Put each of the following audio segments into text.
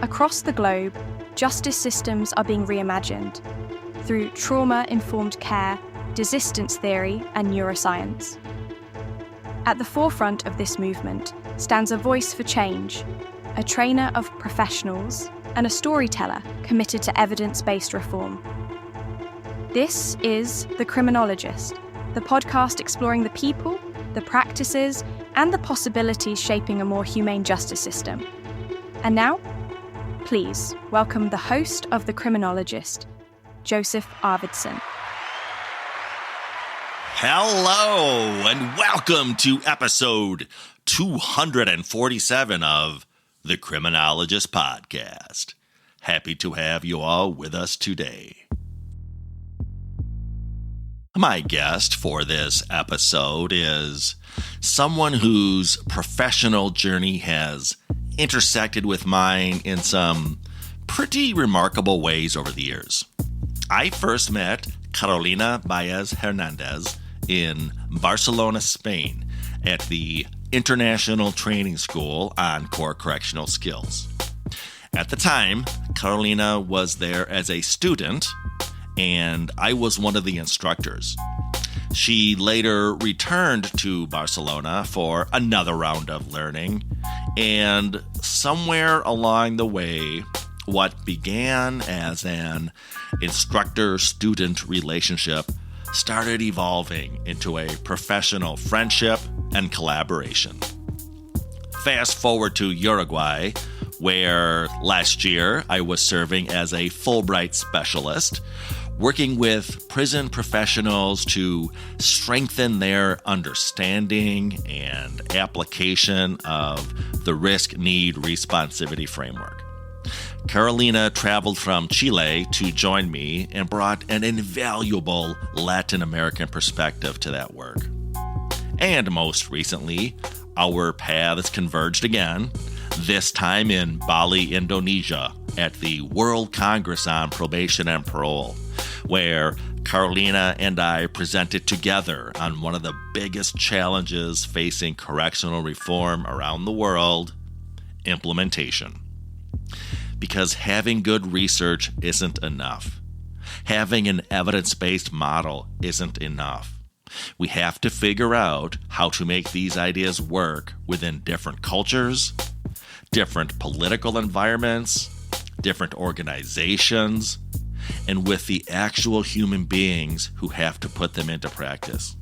Across the globe, justice systems are being reimagined through trauma-informed care, desistance theory, and neuroscience. At the forefront of this movement stands a voice for change, a trainer of professionals, and a storyteller committed to evidence-based reform. This is The Criminologist, the podcast exploring the people, the practices, and the possibilities shaping a more humane justice system. And now, please welcome the host of The Criminologist, Joseph Arvidson. Hello, and welcome to episode 247 of The Criminologist Podcast. Happy to have you all with us today. My guest for this episode is someone whose professional journey has intersected with mine in some pretty remarkable ways over the years. I first met Carolina Báez Hernández in Barcelona, Spain, at the International Training School on Core Correctional Skills. At the time, Carolina was there as a student, and I was one of the instructors. She later returned to Barcelona for another round of learning, and somewhere along the way, what began as an instructor-student relationship started evolving into a professional friendship and collaboration. Fast forward to Uruguay, where last year I was serving as a Fulbright Specialist, working with prison professionals to strengthen their understanding and application of the Risk-Need-Responsivity framework. Carolina traveled from Chile to join me and brought an invaluable Latin American perspective to that work. And most recently, our paths converged again, this time in Bali, Indonesia, at the World Congress on Probation and Parole, where Carolina and I presented together on one of the biggest challenges facing correctional reform around the world: implementation. Because having good research isn't enough. Having an evidence-based model isn't enough. We have to figure out how to make these ideas work within different cultures, different political environments, different organizations, and with the actual human beings who have to put them into practice.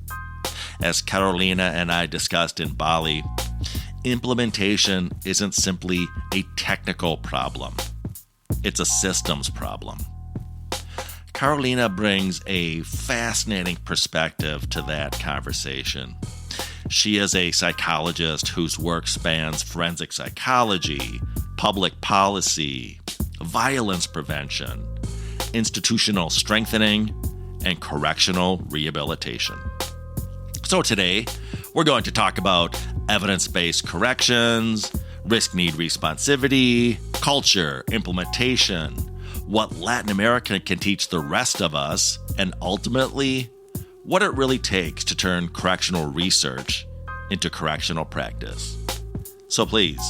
As Carolina and I discussed in Bali, implementation isn't simply a technical problem. It's a systems problem. Carolina brings a fascinating perspective to that conversation. She is a psychologist whose work spans forensic psychology, public policy, violence prevention, institutional strengthening, and correctional rehabilitation. So today, we're going to talk about evidence-based corrections, risk-need-responsivity, culture, implementation, what Latin America can teach the rest of us, and ultimately, what it really takes to turn correctional research into correctional practice. So please,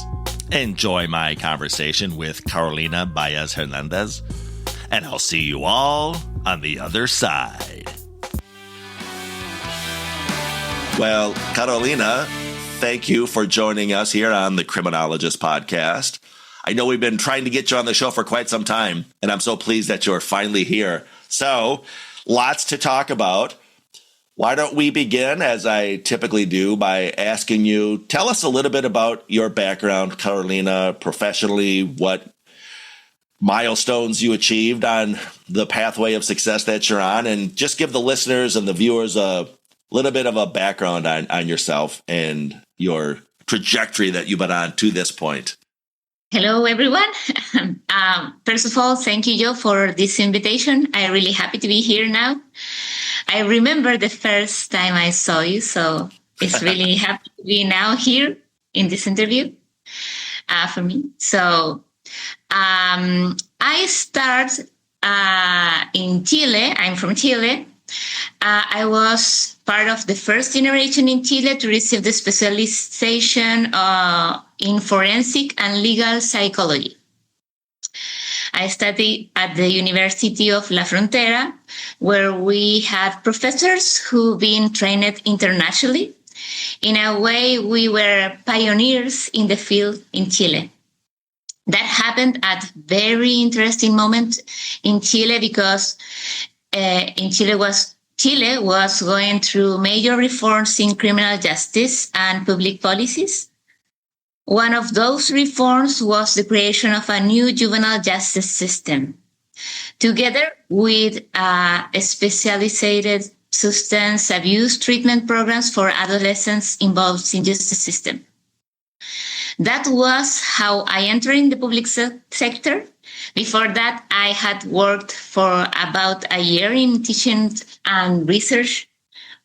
enjoy my conversation with Carolina Báez Hernández, and I'll see you all on the other side. Well, Carolina, thank you for joining us here on the Criminologist Podcast. I know we've been trying to get you on the show for quite some time, and I'm so pleased that you're finally here. So, lots to talk about. Why don't we begin, as I typically do, by asking you, tell us a little bit about your background, Carolina, professionally, what milestones you achieved on the pathway of success that you're on, and just give the listeners and the viewers a little bit of a background on yourself and your trajectory that you've been on to this point. Hello, everyone. First of all, thank you, Joe, for this invitation. I'm really happy to be here now. I remember the first time I saw you, so it's really happy to be now here in this interview for me. So I start in Chile. I'm from Chile. I was part of the first generation in Chile to receive the specialization in forensic and legal psychology. I studied at the University of La Frontera, where we had professors who've been trained internationally. In a way, we were pioneers in the field in Chile. That happened at a very interesting moment in Chile because Chile was going through major reforms in criminal justice and public policies. One of those reforms was the creation of a new juvenile justice system, together with specialized substance abuse treatment programs for adolescents involved in the justice system. That was how I entered in the public sector. Before that, I had worked for about a year in teaching and research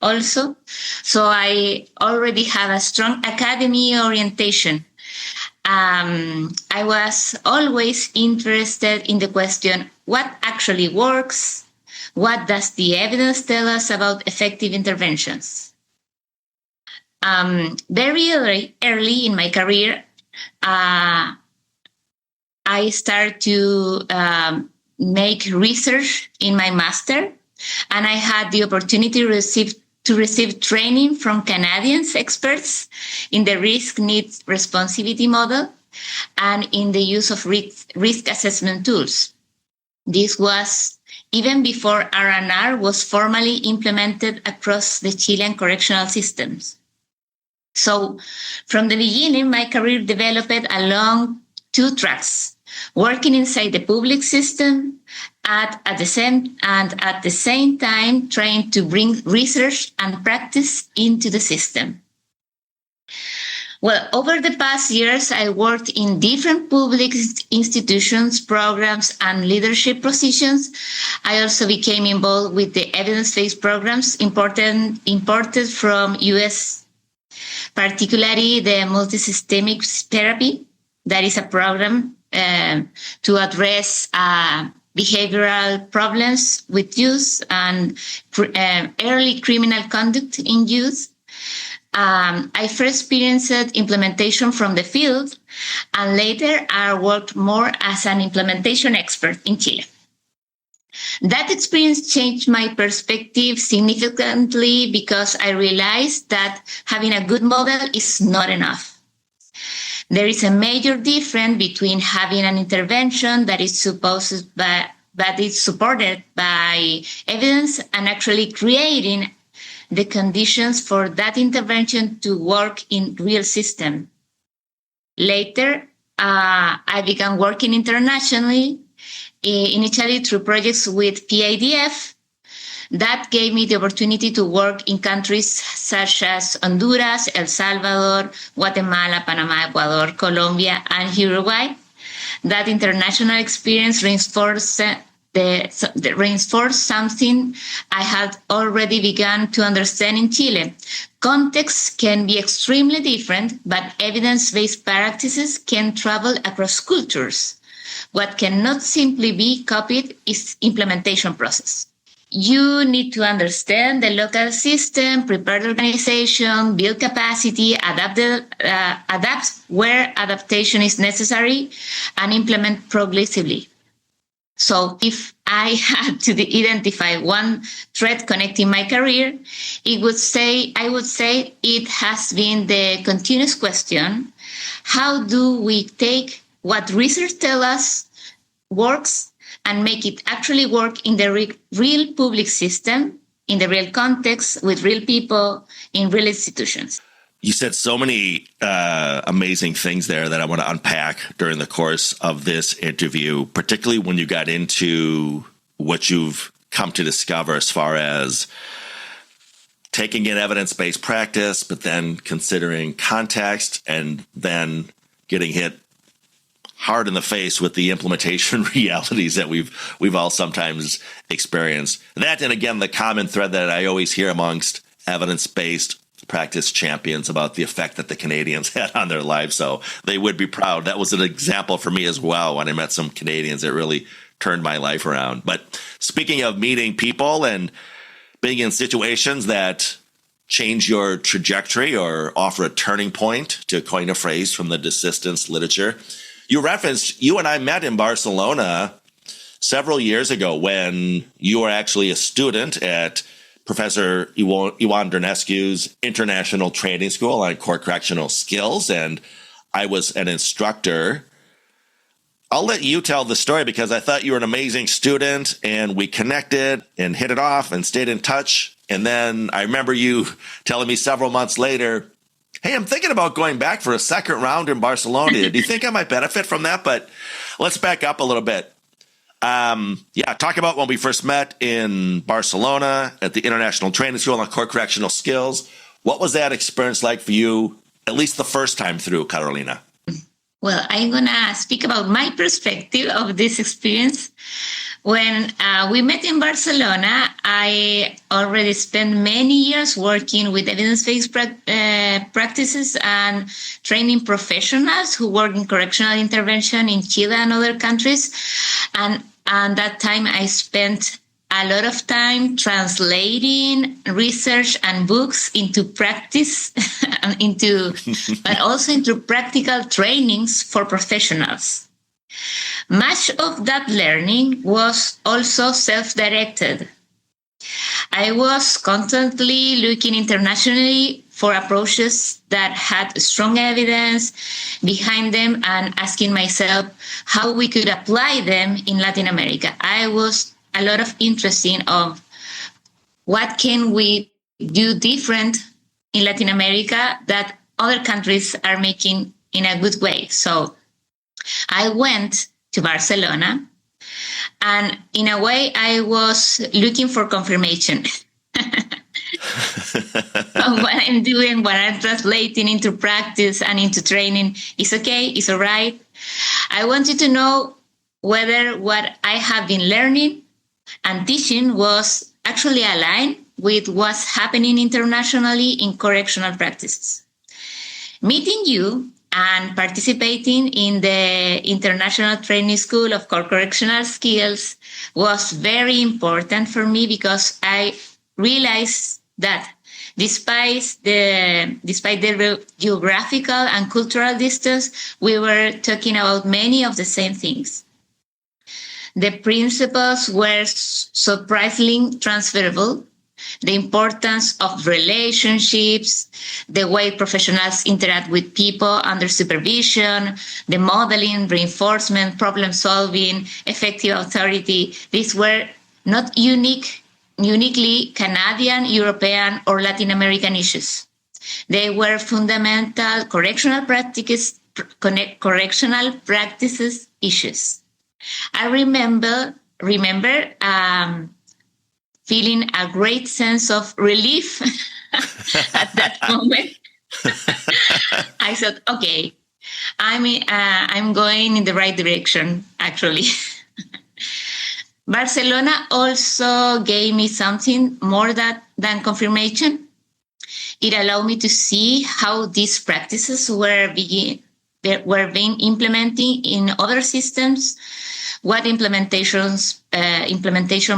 also. So I already have a strong academy orientation. I was always interested in the question, what actually works? What does the evidence tell us about effective interventions? Very early in my career, I started to make research in my master, and I had the opportunity to receive training from Canadian experts in the Risk-Need-Responsivity model and in the use of risk assessment tools. This was even before RNR was formally implemented across the Chilean correctional systems. So from the beginning, my career developed along two tracks, working inside the public system at the same time trying to bring research and practice into the system. Well, over the past years, I worked in different public institutions, programs, and leadership positions. I also became involved with the evidence-based programs imported from US, particularly the multisystemic therapy. That is a program to address behavioral problems with youth and early criminal conduct in youth. I first experienced implementation from the field, and later I worked more as an implementation expert in Chile. That experience changed my perspective significantly because I realized that having a good model is not enough. There is a major difference between having an intervention that is supported by evidence and actually creating the conditions for that intervention to work in real system. Later, I began working internationally, initially through projects with PIDF. That gave me the opportunity to work in countries such as Honduras, El Salvador, Guatemala, Panama, Ecuador, Colombia, and Uruguay. That international experience reinforced something I had already begun to understand in Chile. Contexts can be extremely different, but evidence-based practices can travel across cultures. What cannot simply be copied is implementation process. You need to understand the local system, prepare the organization, build capacity, adapt where adaptation is necessary, and implement progressively. So if I had to identify one thread connecting my career, I would say it has been the continuous question, how do we take what research tells us works and make it actually work in the real public system, in the real context, with real people, in real institutions? You said so many amazing things there that I want to unpack during the course of this interview, particularly when you got into what you've come to discover as far as taking in evidence-based practice, but then considering context and then getting hit hard in the face with the implementation realities that we've all sometimes experienced. That, and again, the common thread that I always hear amongst evidence-based practice champions about the effect that the Canadians had on their lives. So they would be proud. That was an example for me as well when I met some Canadians that really turned my life around. But speaking of meeting people and being in situations that change your trajectory or offer a turning point, to coin a phrase from the Desistance literature, You referenced, you and I met in Barcelona several years ago when you were actually a student at Professor Iwan Dernescu's International Training School on Core Correctional Skills, and I was an instructor. I'll let you tell the story because I thought you were an amazing student, and we connected and hit it off and stayed in touch. And then I remember you telling me several months later, hey, I'm thinking about going back for a second round in Barcelona. Do you think I might benefit from that? But let's back up a little bit. Talk about when we first met in Barcelona at the International Training School on Core Correctional Skills. What was that experience like for you, at least the first time through, Carolina? Well, I'm going to speak about my perspective of this experience. When we met in Barcelona, I already spent many years working with evidence-based practices and training professionals who work in correctional intervention in Chile and other countries. And that time I spent a lot of time translating research and books into practice but also into practical trainings for professionals. Much of that learning was also self-directed. I was constantly looking internationally for approaches that had strong evidence behind them and asking myself how we could apply them in Latin America. I was a lot of interest in of what can we do different in Latin America that other countries are making in a good way. So I went to Barcelona, and in a way I was looking for confirmation. What I'm doing, what I'm translating into practice and into training is okay, is all right. I wanted to know whether what I have been learning and teaching was actually aligned with what's happening internationally in correctional practices. Meeting you and participating in the International Training School of Core Correctional Skills was very important for me because I realized that despite the geographical and cultural distance, we were talking about many of the same things. The principles were surprisingly transferable. The importance of relationships, the way professionals interact with people under supervision, the modeling, reinforcement, problem solving, effective authority. These were not uniquely Canadian, European, or Latin American issues. They were fundamental correctional practices issues. I remember feeling a great sense of relief at that moment. I thought, okay, I'm going in the right direction, actually. Barcelona also gave me something more than confirmation. It allowed me to see how these practices were being implemented in other systems, what implementation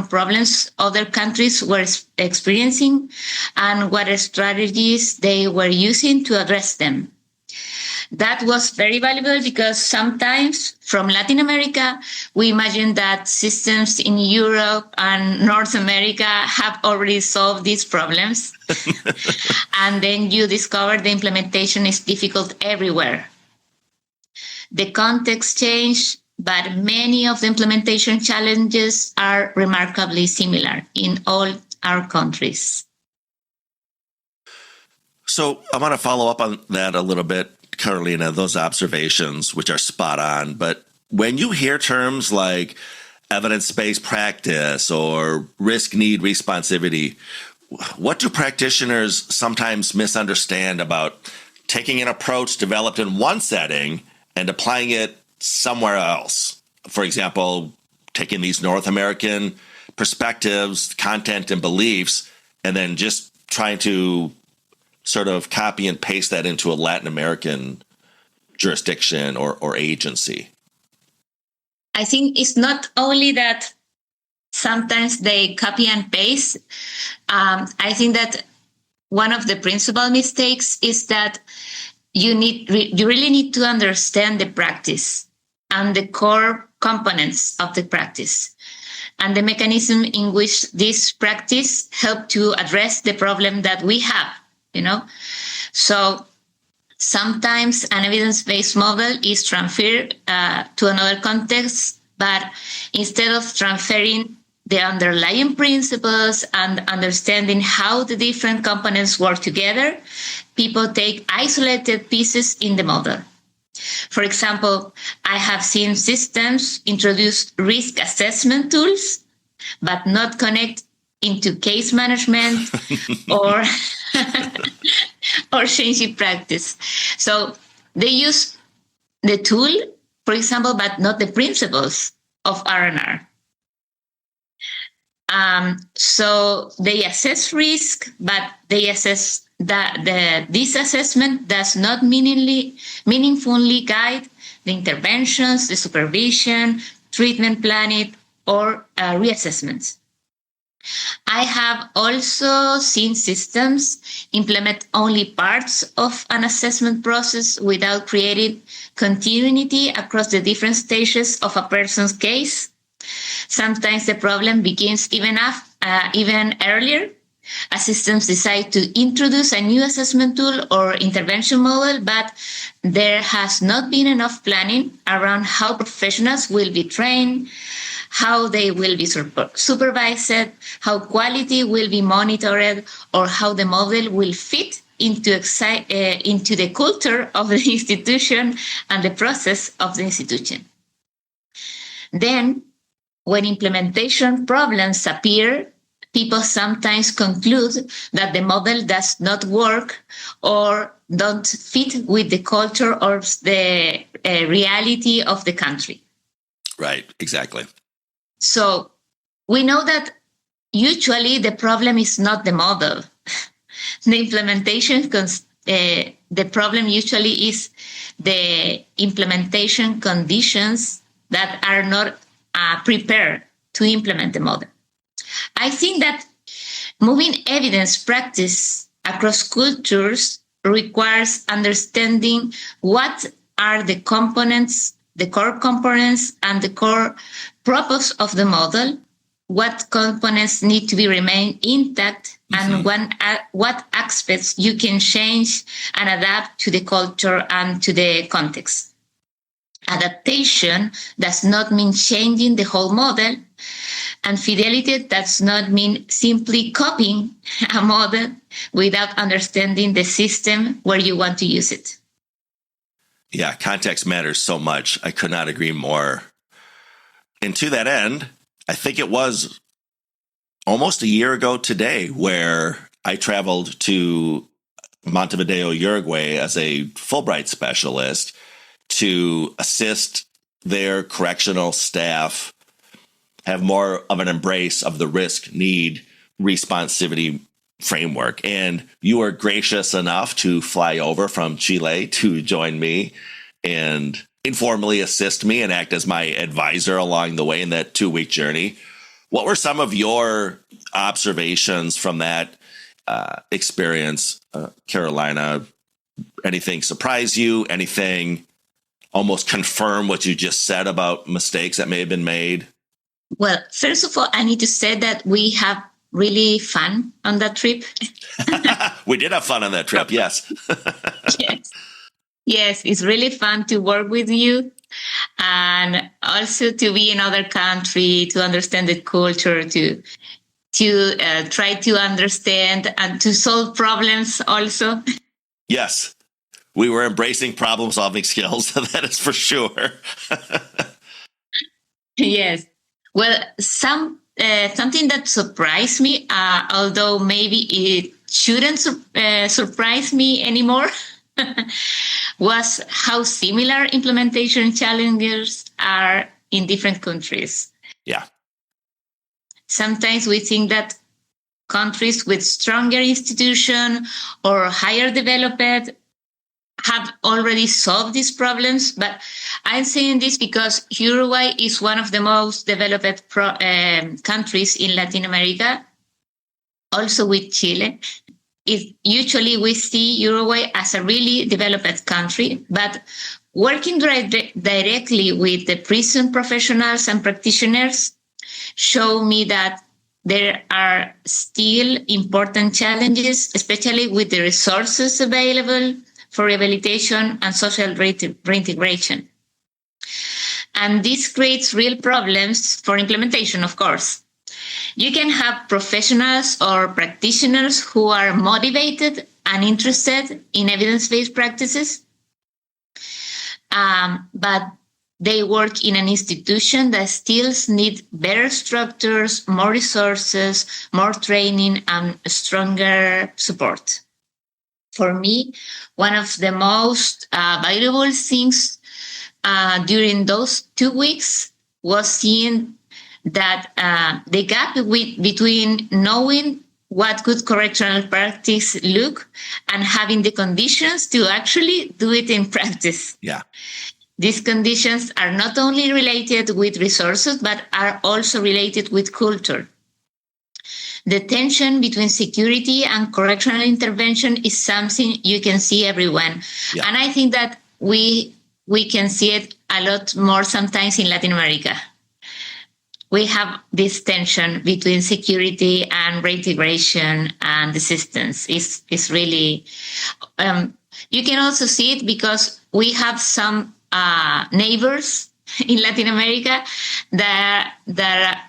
problems other countries were experiencing, and what strategies they were using to address them. That was very valuable because sometimes from Latin America, we imagine that systems in Europe and North America have already solved these problems. And then you discover the implementation is difficult everywhere. The context changed, but many of the implementation challenges are remarkably similar in all our countries. So I want to follow up on that a little bit, Carolina, those observations, which are spot on. But when you hear terms like evidence-based practice or risk-need-responsivity, what do practitioners sometimes misunderstand about taking an approach developed in one setting and applying it somewhere else? For example, taking these North American perspectives, content, and beliefs, and then just trying to sort of copy and paste that into a Latin American jurisdiction or agency. I think it's not only that sometimes they copy and paste. I think that one of the principal mistakes is that you really need to understand the practice. and the core components of the practice, and the mechanism in which this practice help to address the problem that we have, So sometimes an evidence-based model is transferred to another context, but instead of transferring the underlying principles and understanding how the different components work together, people take isolated pieces in the model. For example, I have seen systems introduce risk assessment tools, but not connect into case management or or changing practice. So they use the tool, for example, but not the principles of RNR. So they assess risk, but they assess that this assessment does not meaningfully guide the interventions, the supervision, treatment planning, or reassessments. I have also seen systems implement only parts of an assessment process without creating continuity across the different stages of a person's case. Sometimes the problem begins even earlier. Systems decide to introduce a new assessment tool or intervention model, but there has not been enough planning around how professionals will be trained, how they will be supervised, how quality will be monitored, or how the model will fit into the culture of the institution and the process of the institution. Then, when implementation problems appear, people sometimes conclude that the model does not work or don't fit with the culture or the reality of the country. Right, exactly. So we know that usually the problem is not the model. The implementation, the problem usually is the implementation conditions that are not prepared to implement the model. I think that moving evidence practice across cultures requires understanding what are the components, the core components, and the core purpose of the model, what components need to be remain intact, and what aspects you can change and adapt to the culture and to the context. Adaptation does not mean changing the whole model, and fidelity does not mean simply copying a model without understanding the system where you want to use it. Yeah, context matters so much. I could not agree more. And to that end, I think it was almost a year ago today where I traveled to Montevideo, Uruguay as a Fulbright Specialist to assist their correctional staff have more of an embrace of the Risk-Need-Responsivity framework. And you were gracious enough to fly over from Chile to join me and informally assist me and act as my advisor along the way in that 2-week journey. What were some of your observations from that experience, Carolina? Anything surprise you? Anything almost confirm what you just said about mistakes that may have been made? Well, first of all, I need to say that we have really fun on that trip. We did have fun on that trip, yes. Yes, it's really fun to work with you and also to be in another country, to understand the culture, to try to understand and to solve problems also. Yes, we were embracing problem-solving skills, that is for sure. Yes. Well, something that surprised me, although maybe it shouldn't surprise me anymore, was how similar implementation challenges are in different countries. Yeah. Sometimes we think that countries with stronger institution or higher developed have already solved these problems, but I'm saying this because Uruguay is one of the most developed countries in Latin America, also with Chile. Usually we see Uruguay as a really developed country, but Working directly with the prison professionals and practitioners show me that there are still important challenges, especially with the resources available for rehabilitation and social reintegration. And this creates real problems for implementation, of course. You can have professionals or practitioners who are motivated and interested in evidence-based practices, but they work in an institution that still needs better structures, more resources, more training, and stronger support. For me, one of the most valuable things during those 2 weeks was seeing that the gap between knowing what good correctional practice look and having the conditions to actually do it in practice. Yeah. These conditions are not only related with resources, but are also related with culture. The tension between security and correctional intervention is something you can see everywhere. Yeah. And I think that we can see it a lot more sometimes in Latin America. We have this tension between security and reintegration and desistance. It's really, you can also see it because we have some neighbors in Latin America that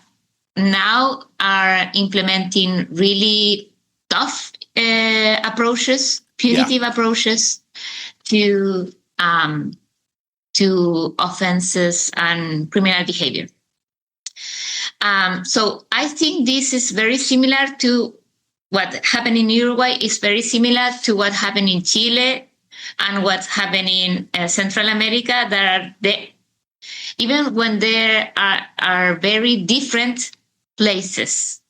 now are implementing really tough approaches, punitive approaches to offenses and criminal behavior. So I think this is very similar to what happened in Uruguay. Is very similar to what happened in Chile and what's happening in Central America. Even when there are very different places,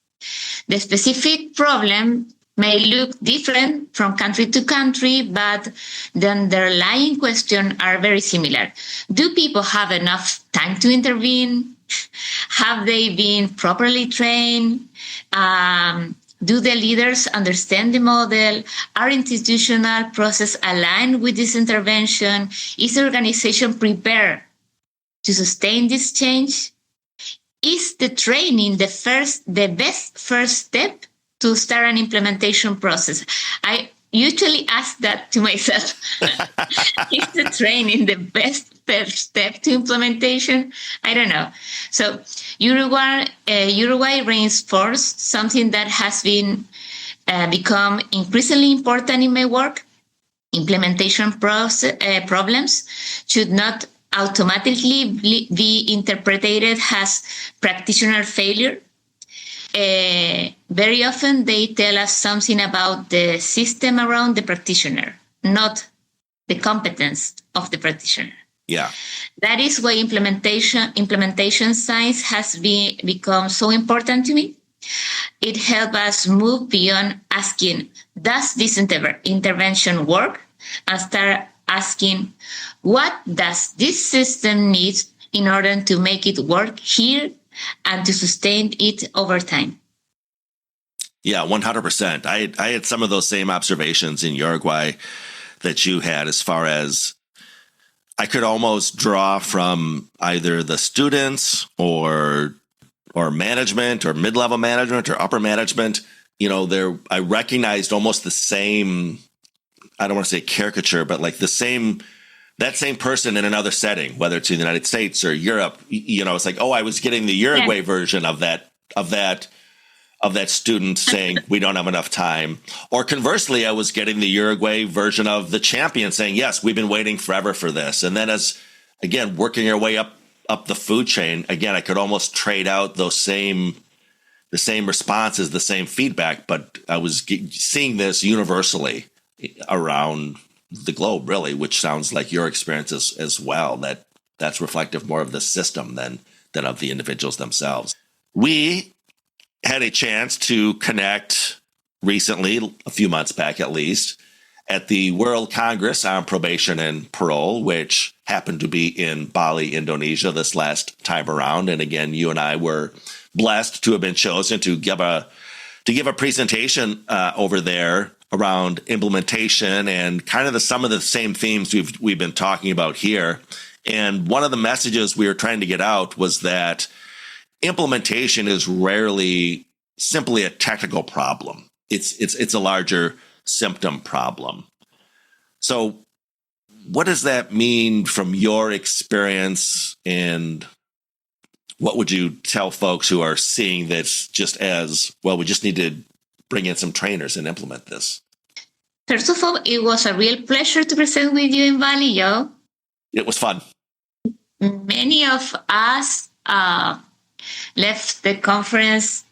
the specific problem may look different from country to country, but then the underlying questions are very similar. Do people have enough time to intervene? Have they been properly trained? Do the leaders understand the model? Are institutional process aligned with this intervention? Is the organization prepared to sustain this change? Is the training the best first step to start an implementation process? I usually ask that to myself. Is the training the best first step to implementation? I don't know. So Uruguay reinforced something that has been become increasingly important in my work. Implementation problems should not automatically be interpreted as practitioner failure. Very often they tell us something about the system around the practitioner, not the competence of the practitioner. Yeah. That is why implementation science has become so important to me. It helps us move beyond asking, does this intervention work? And start asking, what does this system need in order to make it work here and to sustain it over time? Yeah, 100%. I had some of those same observations in Uruguay that you had, as far as I could almost draw from either the students or management or mid-level management or upper management. You know, I recognized almost the same, I don't want to say caricature, but like that same person in another setting, whether it's in the United States or Europe. You know, it's like, oh, I was getting the Uruguay version of that student saying we don't have enough time. Or conversely, I was getting the Uruguay version of the champion saying, yes, we've been waiting forever for this. And then again, working your way up the food chain, again, I could almost trade out the same responses, the same feedback, but I was seeing this universally around the globe, really, which sounds like your experience as well, that's reflective more of the system than of the individuals themselves. We had a chance to connect recently, a few months back at least, at the World Congress on Probation and Parole, which happened to be in Bali, Indonesia this last time around. And again, you and I were blessed to have been chosen to give a presentation over there around implementation and kind of some of the same themes we've been talking about here. And one of the messages we were trying to get out was that implementation is rarely simply a technical problem. It's a larger symptom problem. So what does that mean from your experience, and what would you tell folks who are seeing this just as, well, we just need to bring in some trainers and implement this? First of all, it was a real pleasure to present with you in Bali, Joe. It was fun. Many of us left the conference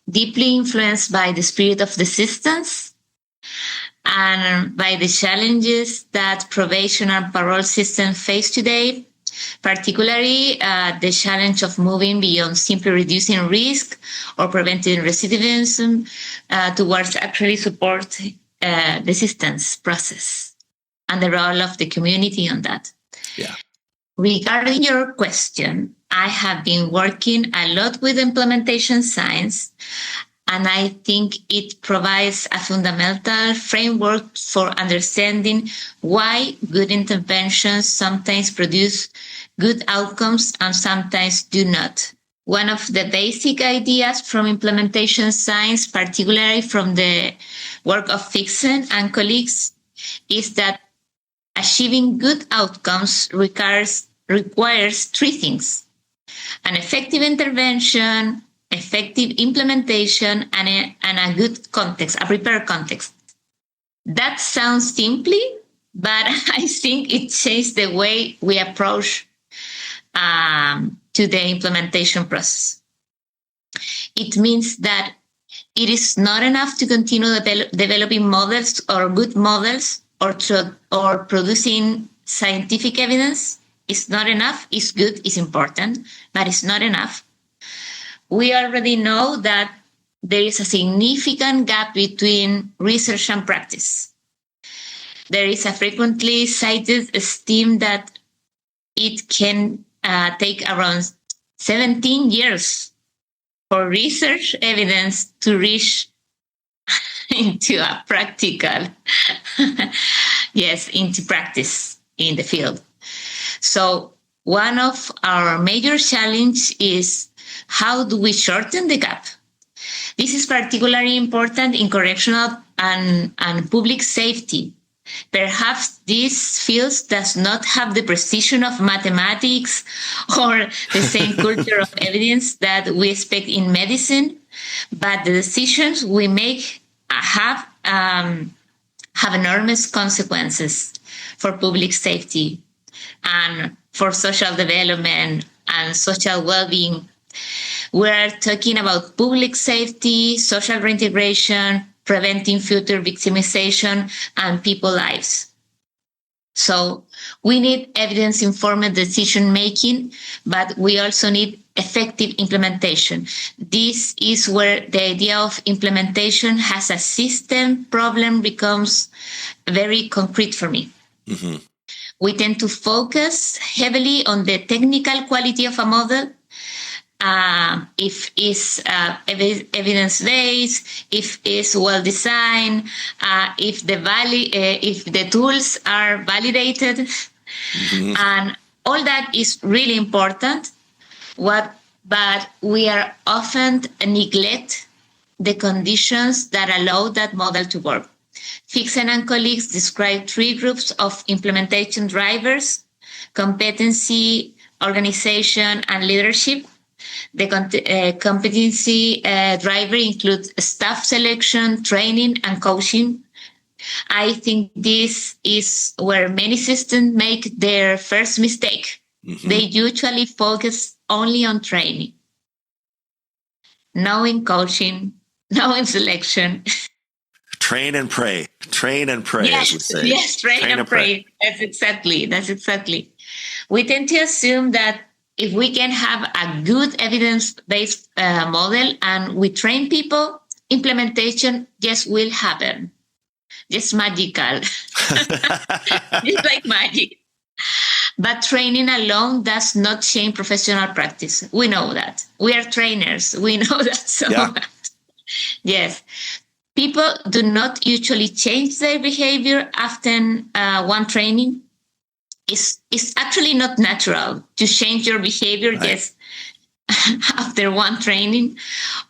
deeply influenced by the spirit of Desistance and by the challenges that probation and parole system face today, particularly the challenge of moving beyond simply reducing risk or preventing recidivism towards actually support desistance process and the role of the community on that. Yeah. Regarding your question, I have been working a lot with implementation science, and I think it provides a fundamental framework for understanding why good interventions sometimes produce good outcomes and sometimes do not. One of the basic ideas from implementation science, particularly from the work of Fixen and colleagues, is that achieving good outcomes requires three things: an effective intervention, effective implementation, and a good context, a prepared context. That sounds simply, but I think it changes the way we approach to the implementation process. It means that it is not enough to continue developing models or good models or producing scientific evidence. It's not enough. It's good, it's important, but it's not enough. We already know that there is a significant gap between research and practice. There is a frequently cited estimate that it can take around 17 years for research evidence to reach into a practical, into practice in the field. So one of our major challenges is, how do we shorten the gap? This is particularly important in correctional and public safety. Perhaps this field does not have the precision of mathematics or the same culture of evidence that we expect in medicine, but the decisions we make have enormous consequences for public safety and for social development and social well-being. We're talking about public safety, social reintegration, preventing future victimization, and people's lives. So we need evidence-informed decision-making, but we also need effective implementation. This is where the idea of implementation as a system problem becomes very concrete for me. Mm-hmm. We tend to focus heavily on the technical quality of a model, if it's evidence-based, if it's well-designed, if the tools are validated, mm-hmm. and all that is really important. But we are often neglect the conditions that allow that model to work. Fixen and colleagues describe three groups of implementation drivers: competency, organization, and leadership. The competency driver includes staff selection, training, and coaching. I think this is where many systems make their first mistake. Mm-hmm. They usually focus only on training, knowing coaching, knowing selection. Train and pray. Train and pray, yes, as we say. Yes, train and pray. That's exactly. We tend to assume that if we can have a good evidence-based model and we train people, implementation just will happen. Just magical. Just like magic. But training alone does not change professional practice. We know that. We are trainers. We know that so much. Yes. People do not usually change their behavior after one training. It's actually not natural to change your behavior just after one training,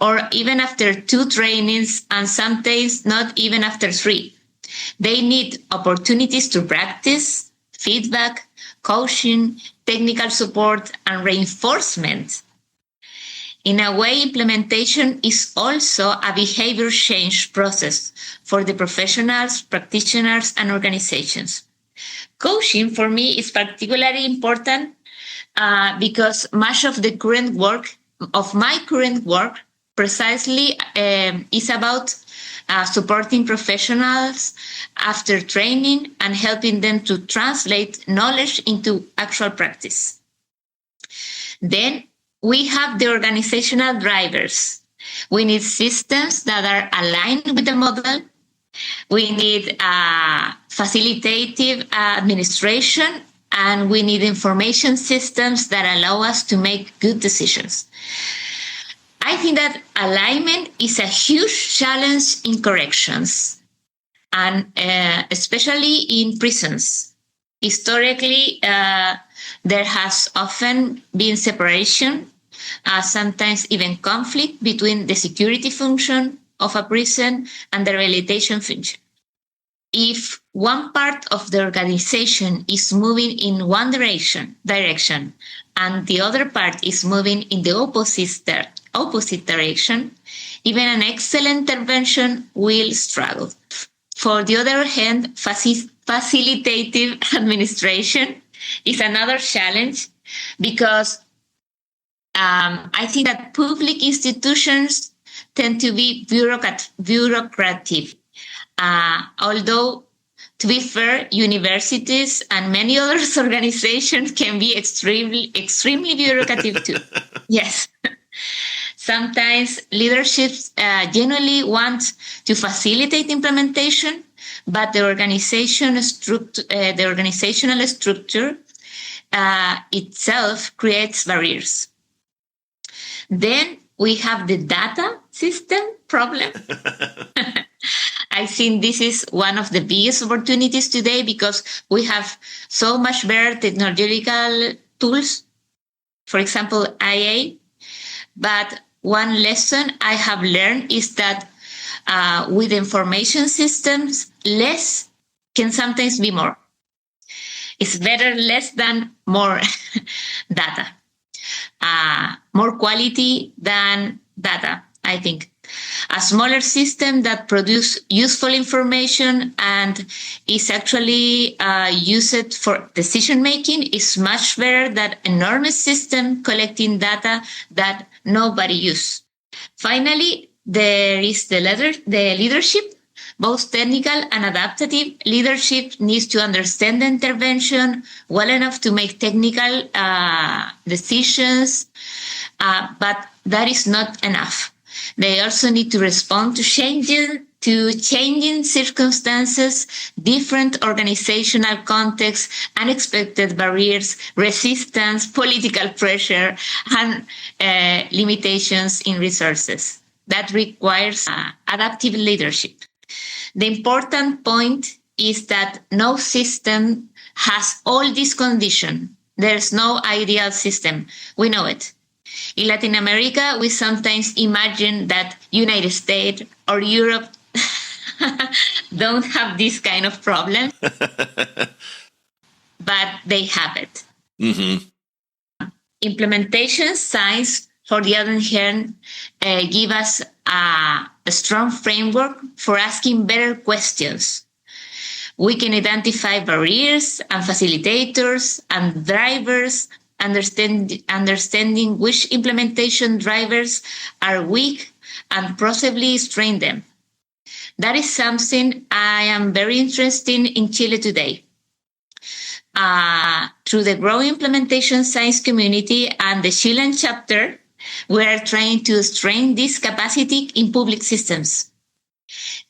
or even after 2 trainings, and sometimes not even after 3. They need opportunities to practice, feedback, coaching, technical support, and reinforcement. In a way, implementation is also a behavior change process for the professionals, practitioners, and organizations. Coaching, for me, is particularly important because much of the my current work precisely is about supporting professionals after training and helping them to translate knowledge into actual practice. Then we have the organizational drivers. We need systems that are aligned with the model. We need facilitative administration, and we need information systems that allow us to make good decisions. I think that alignment is a huge challenge in corrections, and especially in prisons. Historically, there has often been separation, sometimes even conflict between the security function of a prison and the rehabilitation function. If one part of the organization is moving in one direction and the other part is moving in the opposite direction, even an excellent intervention will struggle. For the other hand, facilitative administration is another challenge because I think that public institutions tend to be bureaucratic. Although, to be fair, universities and many other organizations can be extremely bureaucratic too. Yes. Sometimes leaderships genuinely want to facilitate implementation, but the organizational structure itself creates barriers. Then we have the data system problem. I think this is one of the biggest opportunities today because we have so much better technological tools, for example, IA. But one lesson I have learned is that with information systems, less can sometimes be more. It's better less than more data. More quality than data, I think. A smaller system that produces useful information and is actually used for decision making is much better than an enormous system collecting data that nobody uses. Finally, there is the leadership. Both technical and adaptive leadership needs to understand the intervention well enough to make technical decisions, but that is not enough. They also need to respond to changing circumstances, different organizational contexts, unexpected barriers, resistance, political pressure, and limitations in resources. That requires adaptive leadership. The important point is that no system has all these conditions. There's no ideal system. We know it. In Latin America, we sometimes imagine that United States or Europe don't have this kind of problem, but they have it. Mm-hmm. Implementation science, for the other hand, give us a strong framework for asking better questions. We can identify barriers and facilitators and drivers, understanding which implementation drivers are weak and possibly strain them. That is something I am very interested in Chile today. Through the growing implementation science community and the Chilean chapter, we are trying to strengthen this capacity in public systems.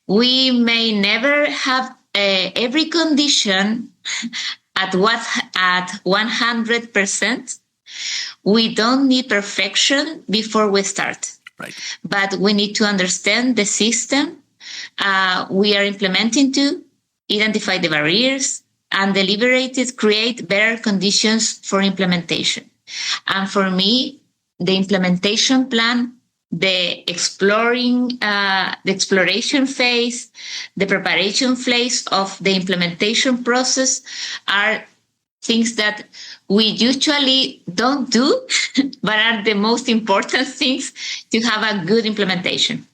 We may never have every condition at 100%. We don't need perfection before we start. Right. But we need to understand the system we are implementing to identify the barriers and deliberated create better conditions for implementation. And for me, the implementation plan, the exploration phase, the preparation phase of the implementation process are things that we usually don't do, but are the most important things to have a good implementation.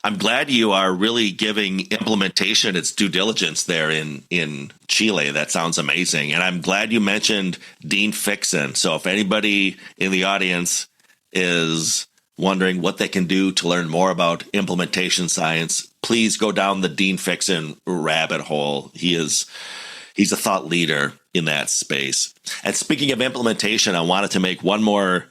I'm glad you are really giving implementation its due diligence there in Chile. That sounds amazing. And I'm glad you mentioned Dean Fixon. So if anybody in the audience is wondering what they can do to learn more about implementation science, please go down the Dean Fixon rabbit hole. He's a thought leader in that space. And speaking of implementation, I wanted to make one more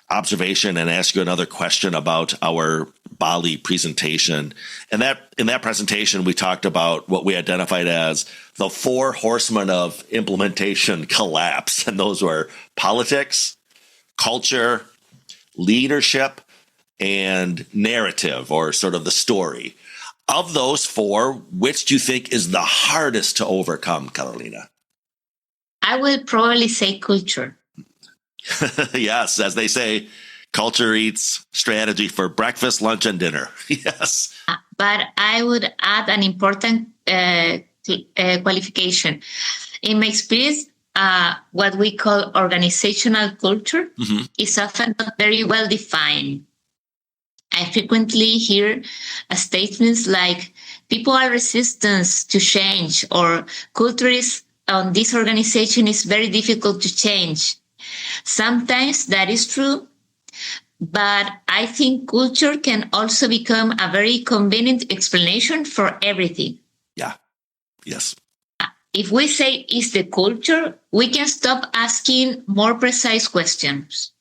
observation and ask you another question about our Bali presentation. And in that presentation, we talked about what we identified as the 4 horsemen of implementation collapse. And those were politics, culture, leadership, and narrative, or sort of the story. Of those 4, which do you think is the hardest to overcome, Carolina? I would probably say culture. Yes, as they say, culture eats strategy for breakfast, lunch, and dinner. Yes. But I would add an important qualification. In my experience, what we call organizational culture is often not very well defined. I frequently hear statements like, people are resistant to change, or culture on this organization is very difficult to change. Sometimes that is true, but I think culture can also become a very convenient explanation for everything. Yeah. Yes. If we say it's the culture, we can stop asking more precise questions.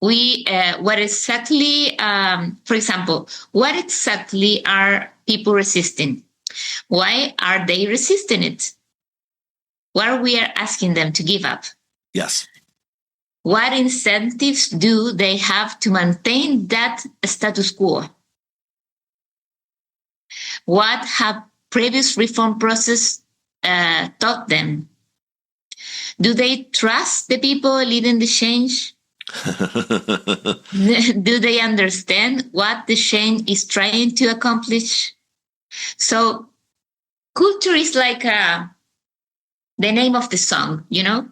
What exactly, for example, what exactly are people resisting? Why are they resisting it? What we are asking them to give up? Yes. What incentives do they have to maintain that status quo? What have previous reform process taught them? Do they trust the people leading the change? Do they understand what the change is trying to accomplish? So culture is like the name of the song, you know?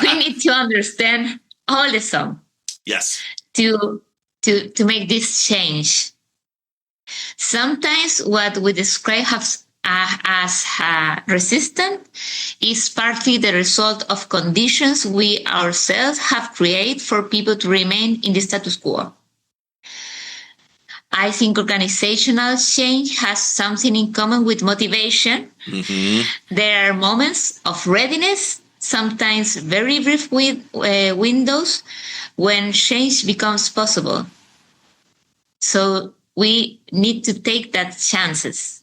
We need to understand all the song. Yes. To make this change. Sometimes what we describe as resistant is partly the result of conditions we ourselves have created for people to remain in the status quo. I think organizational change has something in common with motivation. There are moments of readiness, sometimes very brief windows, when change becomes possible. So we need to take that chances.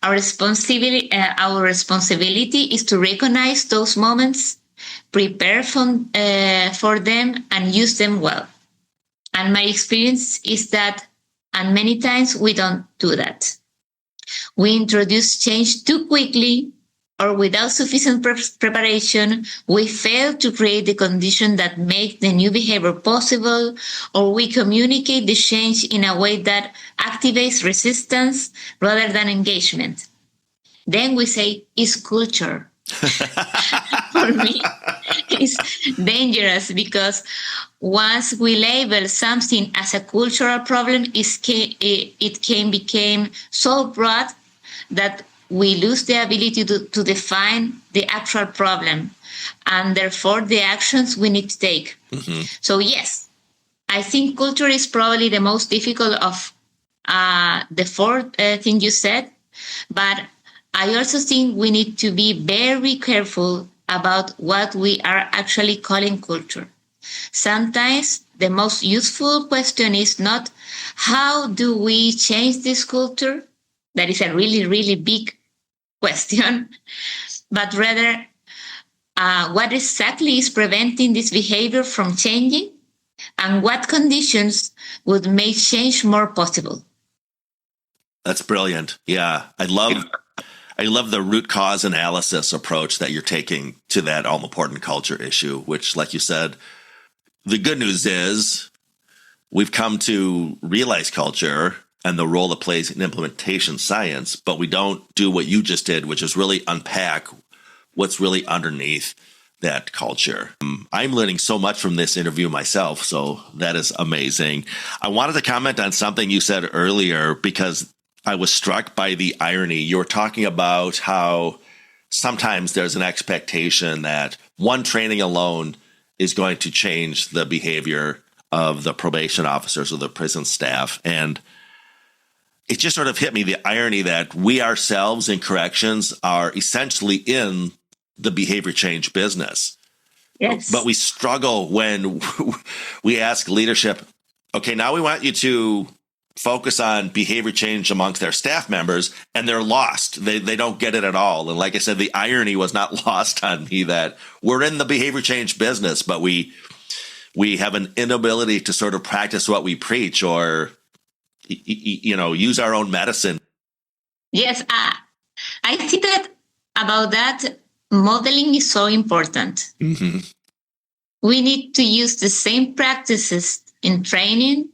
Our responsibility is to recognize those moments, prepare for them, and use them well. And my experience is that, and many times we don't do that. We introduce change too quickly, or without sufficient preparation. We fail to create the condition that make the new behavior possible, or we communicate the change in a way that activates resistance rather than engagement. Then we say, it's culture. For me, it's dangerous because once we label something as a cultural problem, it can become so broad that we lose the ability to define the actual problem and therefore the actions we need to take. So yes, I think culture is probably the most difficult of the 4 things you said, but I also think we need to be very careful about what we are actually calling culture. Sometimes the most useful question is not how do we change this culture? That is a really, really big question, but rather what exactly is preventing this behavior from changing, and what conditions would make change more possible. That's brilliant. Yeah. I love the root cause analysis approach that you're taking to that all-important culture issue, which, like you said, the good news is we've come to realize culture and the role it plays in implementation science, but we don't do what you just did, which is really unpack what's really underneath that culture. I'm learning so much from this interview myself, so that is amazing. I wanted to comment on something you said earlier because I was struck by the irony. You were talking about how sometimes there's an expectation that one training alone is going to change the behavior of the probation officers or the prison staff. And it just sort of hit me, the irony that we ourselves in corrections are essentially in the behavior change business. Yes. But we struggle when we ask leadership, okay, now we want you to focus on behavior change amongst their staff members, and they're lost. They don't get it at all. And like I said, the irony was not lost on me that we're in the behavior change business, but we have an inability to sort of practice what we preach or, use our own medicine. Yes, I think that about that, modeling is so important. Mm-hmm. We need to use the same practices in training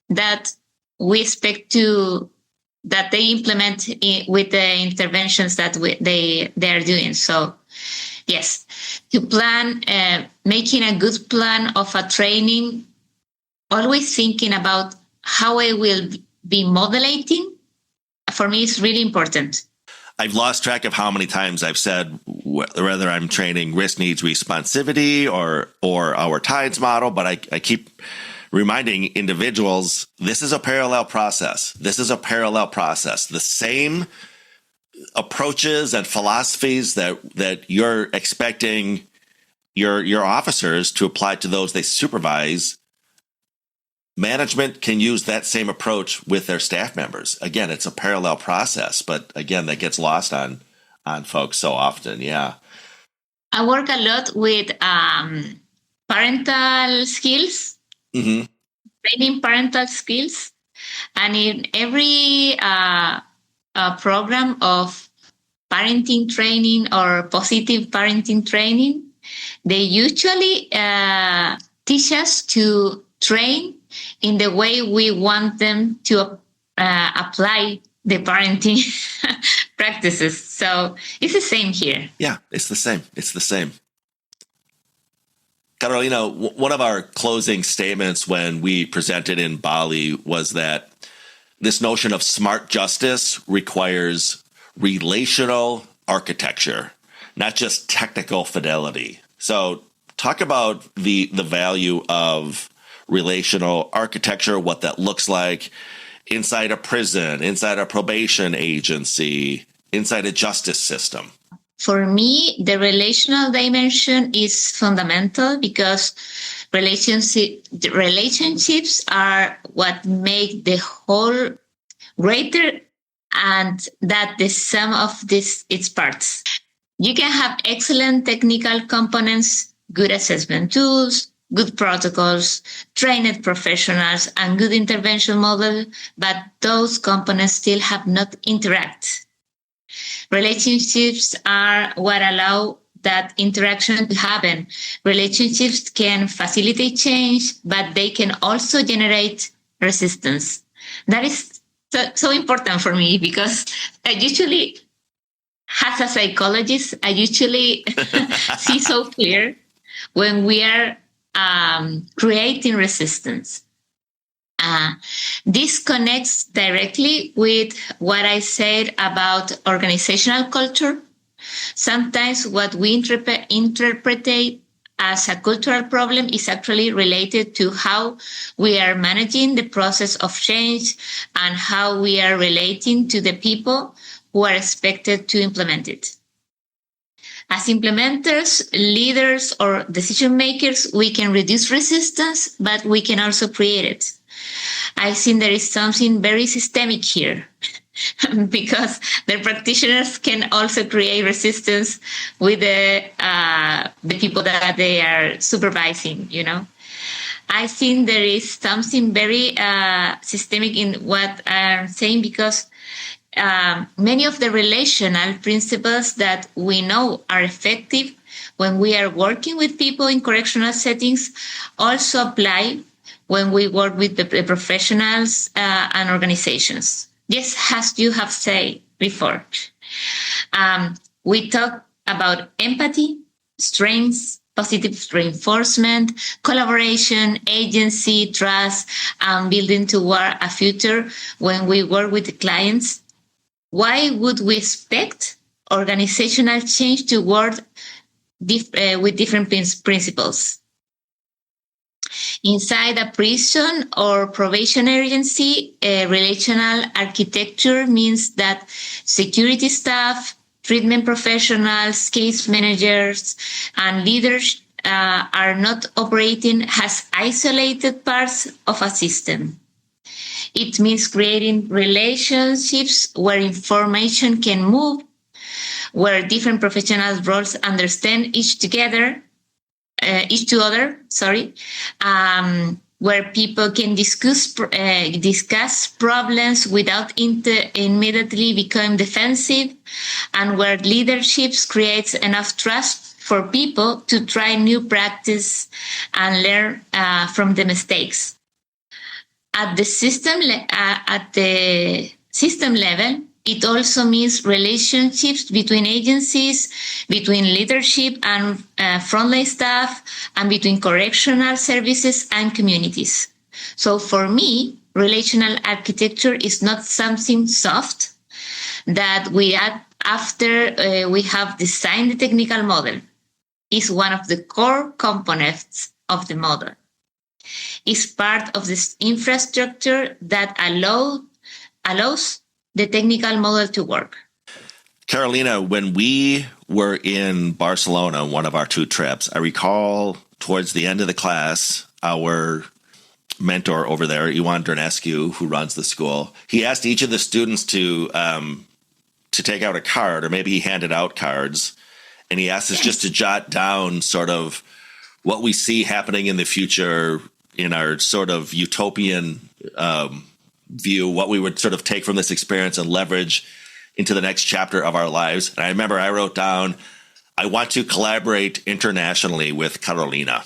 that we expect that they implement with the interventions that they are doing. So, yes, to plan, making a good plan of a training, always thinking about how I will be modeling, for me, is really important. I've lost track of how many times I've said whether I'm training Risk-Need-Responsivity or our TIDES model, but I keep reminding individuals, this is a parallel process. This is a parallel process. The same approaches and philosophies that you're expecting your officers to apply to those they supervise, management can use that same approach with their staff members. Again, it's a parallel process, but again, that gets lost on folks so often. Yeah. I work a lot with parental skills, mm-hmm. training parental skills. And in every program of parenting training or positive parenting training, they usually teach us to train in the way we want them to apply the parenting practices. So it's the same here. Yeah, it's the same. It's the same. Carolina, one of our closing statements when we presented in Bali was that this notion of smart justice requires relational architecture, not just technical fidelity. So talk about the value of relational architecture, what that looks like inside a prison, inside a probation agency, inside a justice system. For me, the relational dimension is fundamental because relationships are what make the whole greater, and that the sum of its parts. You can have excellent technical components, good assessment tools, good protocols, trained professionals, and good intervention model, but those components still have not interact. Relationships are what allow that interaction to happen. Relationships can facilitate change, but they can also generate resistance. That is so important for me because I usually, as a psychologist, I usually see so clear when we are creating resistance. This connects directly with what I said about organizational culture. Sometimes what we interpret as a cultural problem is actually related to how we are managing the process of change and how we are relating to the people who are expected to implement it. As implementers, leaders, or decision makers, we can reduce resistance, but we can also create it. I think there is something very systemic here because the practitioners can also create resistance with the people that they are supervising, I think there is something very systemic in what I'm saying, because many of the relational principles that we know are effective when we are working with people in correctional settings also apply when we work with the professionals and organizations. Just as you have said before, we talk about empathy, strengths, positive reinforcement, collaboration, agency, trust, and building toward a future when we work with the clients. Why would we expect organizational change to work with different principles? Inside a prison or probation agency, relational architecture means that security staff, treatment professionals, case managers, and leaders are not operating as isolated parts of a system. It means creating relationships where information can move, where different professional roles understand each other, where people can discuss problems without immediately becoming defensive, and where leadership creates enough trust for people to try new practice and learn from the mistakes. At the system level, it also means relationships between agencies, between leadership and frontline staff, and between correctional services and communities. So for me, relational architecture is not something soft that we add after we have designed the technical model. It's one of the core components of the model. It's part of this infrastructure that allows the technical model to work. Carolina, when we were in Barcelona, one of our 2 trips, I recall towards the end of the class, our mentor over there, Iwan Dernescu, who runs the school, he asked each of the students to take out a card, or maybe he handed out cards, and he asked us just to jot down sort of what we see happening in the future in our sort of utopian view, what we would sort of take from this experience and leverage into the next chapter of our lives. And I remember I wrote down, I want to collaborate internationally with Carolina.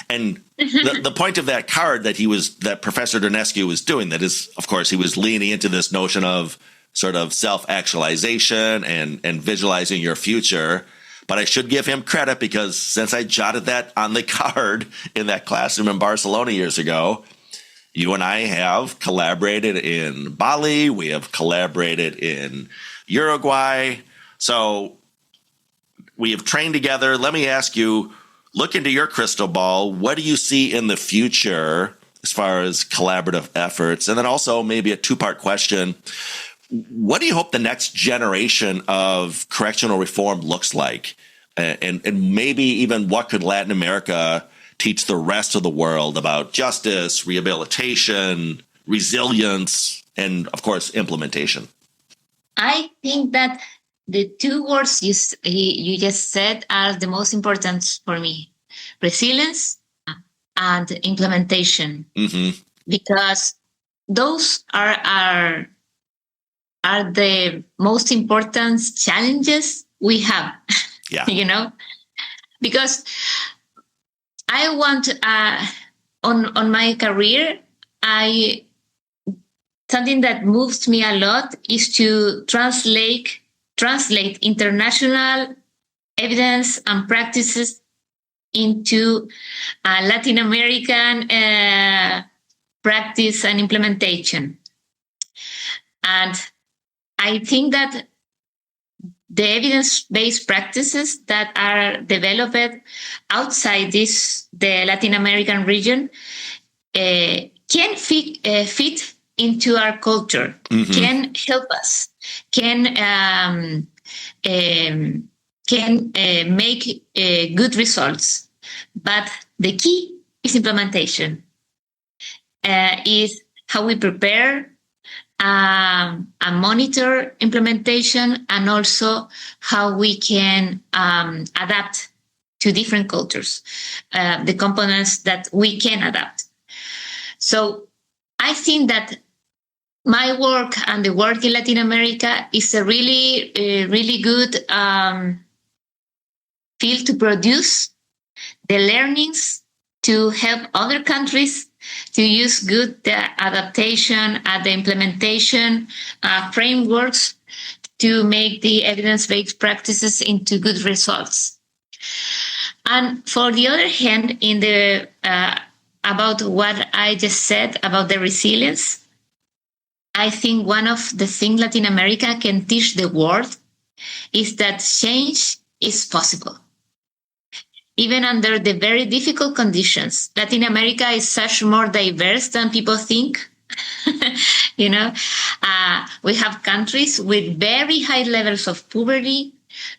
And the point of that card that Professor Dernescu was doing, that is, of course, he was leaning into this notion of sort of self-actualization and visualizing your future. But I should give him credit, because since I jotted that on the card in that classroom in Barcelona years ago, you and I have collaborated in Bali. We have collaborated in Uruguay. So we have trained together. Let me ask you, look into your crystal ball. What do you see in the future as far as collaborative efforts? And then also maybe a 2-part question. What do you hope the next generation of correctional reform looks like? And maybe even what could Latin America teach the rest of the world about justice, rehabilitation, resilience, and, of course, implementation? I think that the 2 words you just said are the most important for me: resilience and implementation. Mm-hmm. Because those are the most important challenges we have. Yeah. Because I want on my career, something that moves me a lot is to translate international evidence and practices into Latin American practice and implementation. And I think that the evidence-based practices that are developed outside the Latin American region can fit into our culture, mm-hmm. can help us, can make good results. But the key is implementation, is how we prepare and monitor implementation, and also how we can adapt to different cultures, the components that we can adapt. So I think that my work and the work in Latin America is a really good field to produce the learnings to help other countries to use good adaptation and the implementation frameworks to make the evidence-based practices into good results. And for the other hand, in the about what I just said about the resilience, I think one of the things Latin America can teach the world is that change is possible. Even under the very difficult conditions, Latin America is such more diverse than people think. We have countries with very high levels of poverty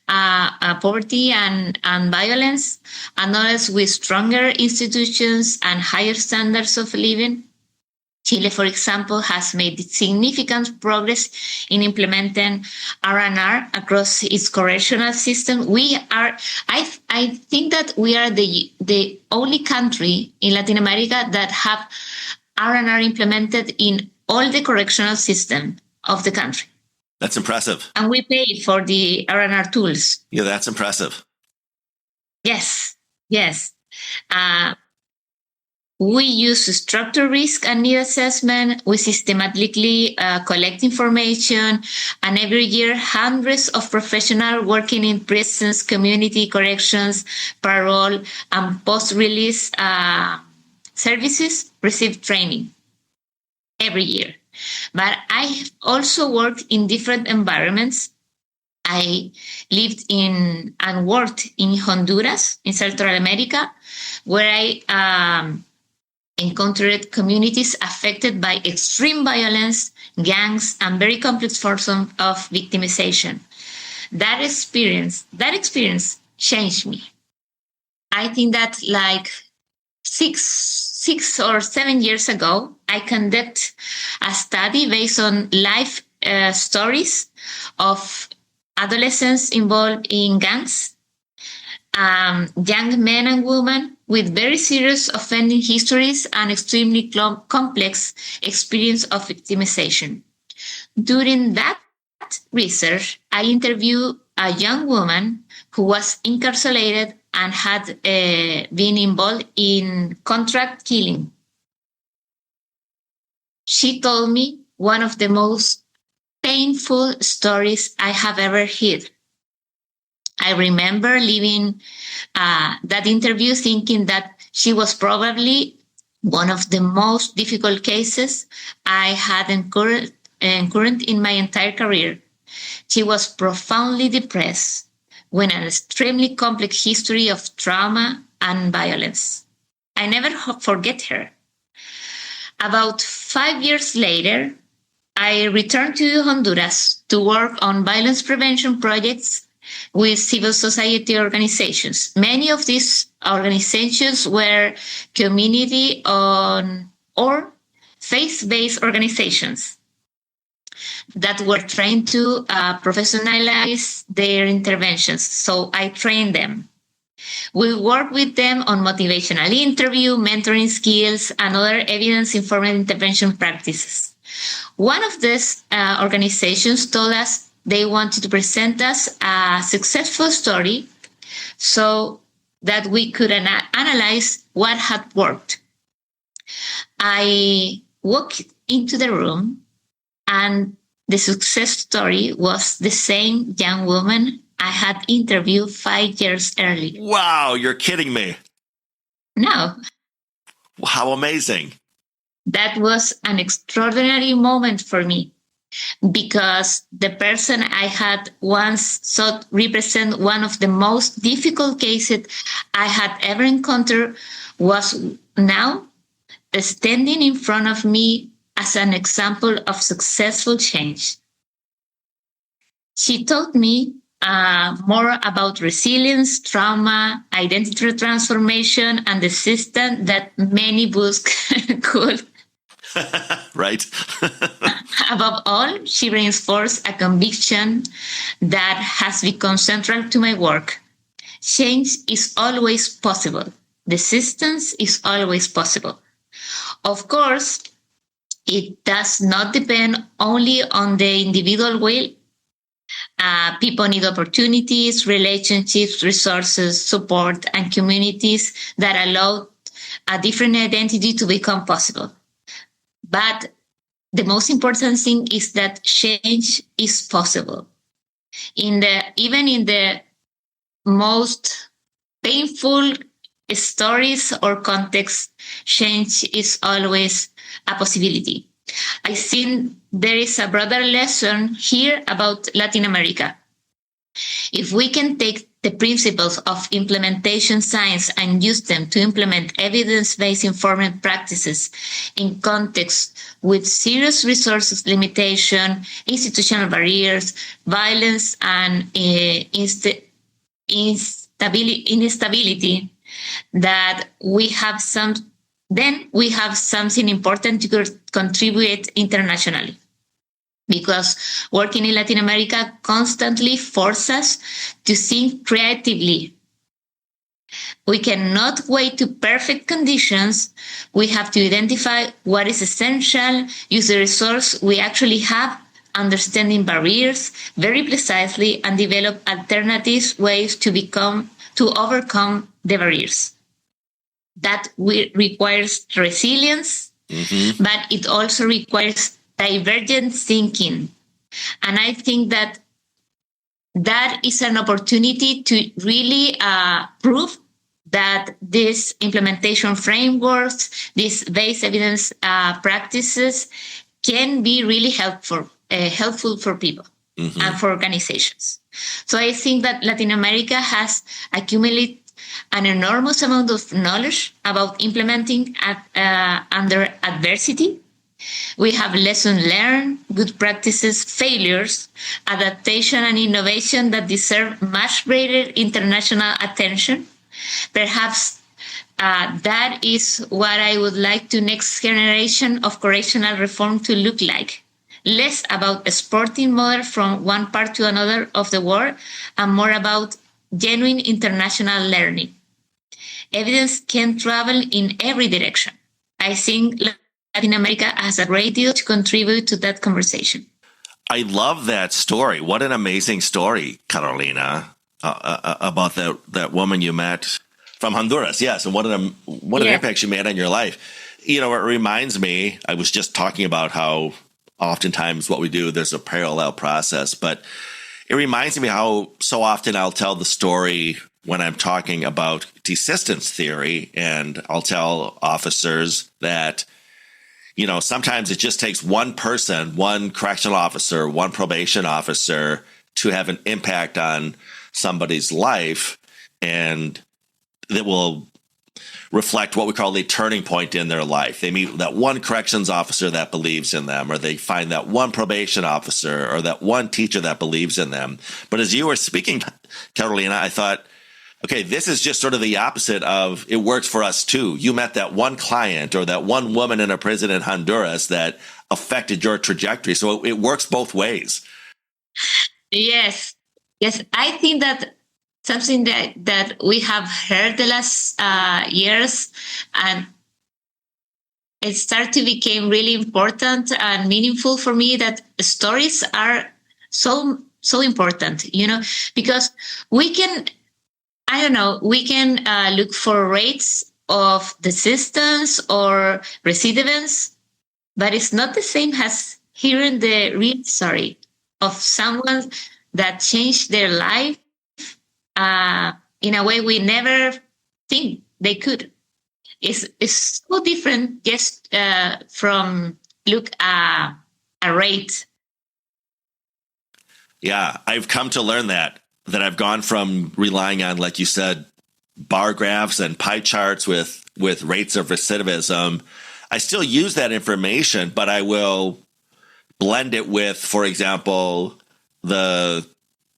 and violence, and others with stronger institutions and higher standards of living. Chile, for example, has made significant progress in implementing RNR across its correctional system. I think that we are the only country in Latin America that have RNR implemented in all the correctional system of the country. That's impressive. And we pay for the RNR tools. Yeah, that's impressive. Yes. We use structured risk and need assessment. We systematically collect information. And every year, hundreds of professionals working in prisons, community corrections, parole, and post-release services receive training every year. But I also worked in different environments. I lived in and worked in Honduras, in Central America, where I encountered communities affected by extreme violence, gangs, and very complex forms of victimization. That experience changed me. I think that like six or 7 years ago, I conducted a study based on life stories of adolescents involved in gangs, young men and women with very serious offending histories and extremely complex experience of victimization. During that research, I interviewed a young woman who was incarcerated and had been involved in contract killing. She told me one of the most painful stories I have ever heard. I remember leaving that interview thinking that she was probably one of the most difficult cases I had encountered in my entire career. She was profoundly depressed with an extremely complex history of trauma and violence. I never forget her. About 5 years later, I returned to Honduras to work on violence prevention projects with civil society organizations. Many of these organizations were community or faith-based organizations that were trained to professionalize their interventions. So I trained them. We work with them on motivational interview, mentoring skills, and other evidence-informed intervention practices. One of these organizations told us they wanted to present us a successful story so that we could analyze what had worked. I walked into the room, and the success story was the same young woman I had interviewed 5 years earlier. Wow, you're kidding me. No. How amazing. That was an extraordinary moment for me because the person I had once thought represent one of the most difficult cases I had ever encountered was now standing in front of me as an example of successful change. She taught me more about resilience, trauma, identity transformation, and the system that many books could. Right. Above all, she reinforced a conviction that has become central to my work. change is always possible. Desistance is always possible. Of course, it does not depend only on the individual will. People need opportunities, relationships, resources, support, and communities that allow a different identity to become possible. But the most important thing is that change is possible. Even in the most painful stories or contexts, change is always a possibility. I think there is a broader lesson here about Latin America. If we can take the principles of implementation science and use them to implement evidence-based informed practices in context with serious resources limitation, institutional barriers, violence, and instability, that then we have something important to contribute internationally. Because working in Latin America constantly forces us to think creatively. We cannot wait to perfect conditions. We have to identify what is essential, use the resource we actually have, understanding barriers very precisely, and develop alternative ways to overcome the barriers. That requires resilience, but it also requires divergent thinking. And I think that is an opportunity to really prove that these implementation frameworks, these based evidence practices can be really helpful for people and for organizations. So I think that Latin America has accumulated an enormous amount of knowledge about implementing under adversity. We have lessons learned, good practices, failures, adaptation, and innovation that deserve much greater international attention. Perhaps that is what I would like the next generation of correctional reform to look like. Less about exporting model from one part to another of the world, and more about genuine international learning. Evidence can travel in every direction. I think Latin America has a great deal to contribute to that conversation. I love that story. What an amazing story, Carolina, about that woman you met from Honduras. Yes, and what an impact she made on your life. You know, it reminds me, I was just talking about how oftentimes what we do, there's a parallel process, but it reminds me how so often I'll tell the story when I'm talking about desistance theory, and I'll tell officers that, you know, sometimes it just takes one person, one correctional officer, one probation officer to have an impact on somebody's life, and that will reflect what we call a turning point in their life. They meet that one corrections officer that believes in them, or they find that one probation officer or that one teacher that believes in them. But as you were speaking, Carolina, I thought, okay, this is just sort of the opposite of it works for us too. You met that one client or that one woman in a prison in Honduras that affected your trajectory. So it works both ways. Yes. I think that something that we have heard the last years, and it started to become really important and meaningful for me, that stories are so important, you know, because we can look for rates of desistance or recidivance, but it's not the same as hearing the real story of someone that changed their life in a way we never think they could. It's so different just from look a rate. Yeah, I've come to learn that I've gone from relying on, like you said, bar graphs and pie charts with rates of recidivism. I still use that information, but I will blend it with, for example, the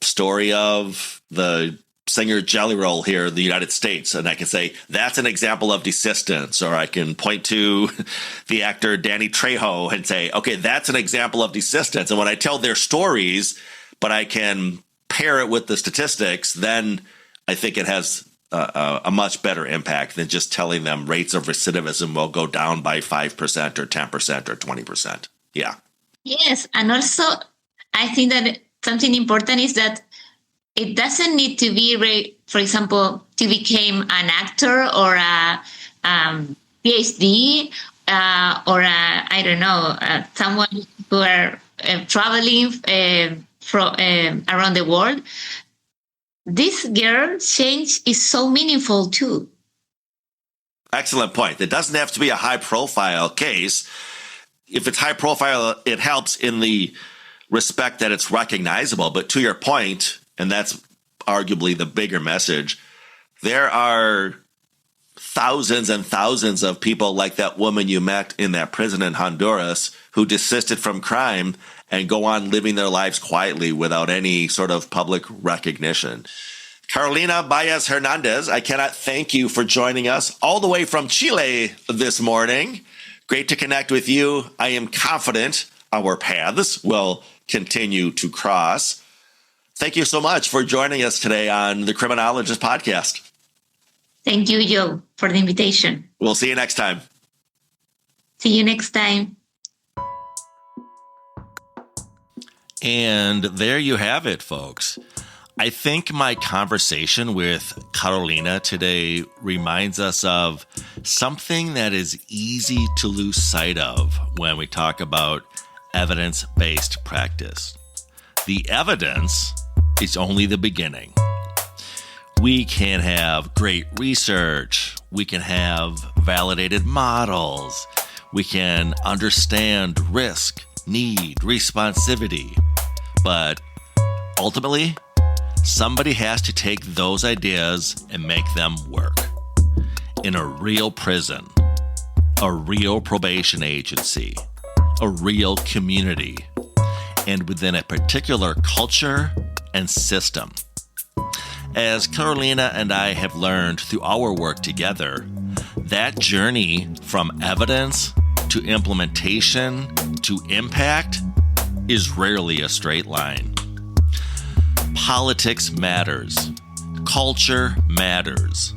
story of the singer Jelly Roll here in the United States. And I can say, that's an example of desistance. Or I can point to the actor Danny Trejo and say, okay, that's an example of desistance. And when I tell their stories, but I can pair it with the statistics, then I think it has a much better impact than just telling them rates of recidivism will go down by 5% or 10% or 20%. Yeah. Yes. And also, I think that something important is that it doesn't need to be, for example, to become an actor or a PhD or I don't know, someone who are traveling around the world. This girl change is so meaningful too. Excellent point. It doesn't have to be a high-profile case. If it's high-profile, it helps in the respect that it's recognizable. But to your point, and that's arguably the bigger message, there are thousands and thousands of people like that woman you met in that prison in Honduras who desisted from crime and go on living their lives quietly without any sort of public recognition. Carolina Báez Hernández, I cannot thank you for joining us all the way from Chile this morning. Great to connect with you. I am confident our paths will continue to cross. Thank you so much for joining us today on the Criminologist Podcast. Thank you, Joe, for the invitation. We'll see you next time. See you next time. And there you have it, folks. I think my conversation with Carolina today reminds us of something that is easy to lose sight of when we talk about evidence-based practice. The evidence is only the beginning. We can have great research. We can have validated models. We can understand risk, need, responsivity. But ultimately, somebody has to take those ideas and make them work. In a real prison, a real probation agency, a real community, and within a particular culture and system. As Carolina and I have learned through our work together, that journey from evidence to implementation to impact is rarely a straight line. Politics matters. Culture matters.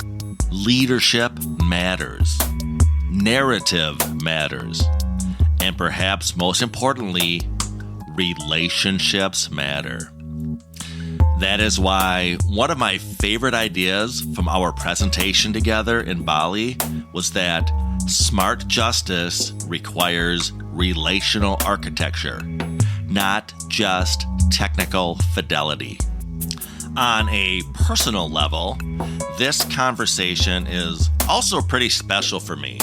Leadership matters. Narrative matters. And perhaps most importantly, relationships matter. That is why one of my favorite ideas from our presentation together in Bali was that smart justice requires relational architecture, not just technical fidelity. On a personal level, this conversation is also pretty special for me.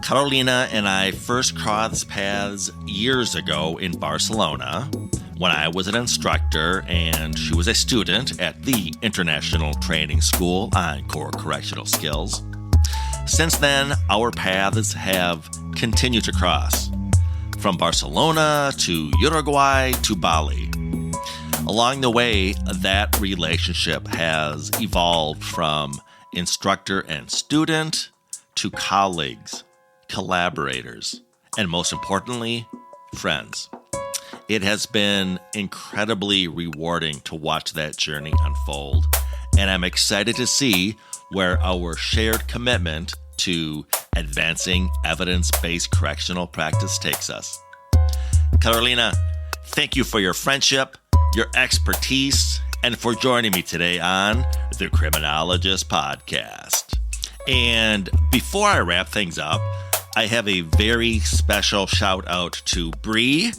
Carolina and I first crossed paths years ago in Barcelona when I was an instructor and she was a student at the International Training School on Core Correctional Skills. Since then, our paths have continued to cross, from Barcelona to Uruguay to Bali. Along the way, that relationship has evolved from instructor and student to colleagues, collaborators, and most importantly, friends. It has been incredibly rewarding to watch that journey unfold, and I'm excited to see where our shared commitment to advancing evidence-based correctional practice takes us. Carolina, thank you for your friendship, your expertise, and for joining me today on the Criminologist Podcast. And before I wrap things up, I have a very special shout out to Bree,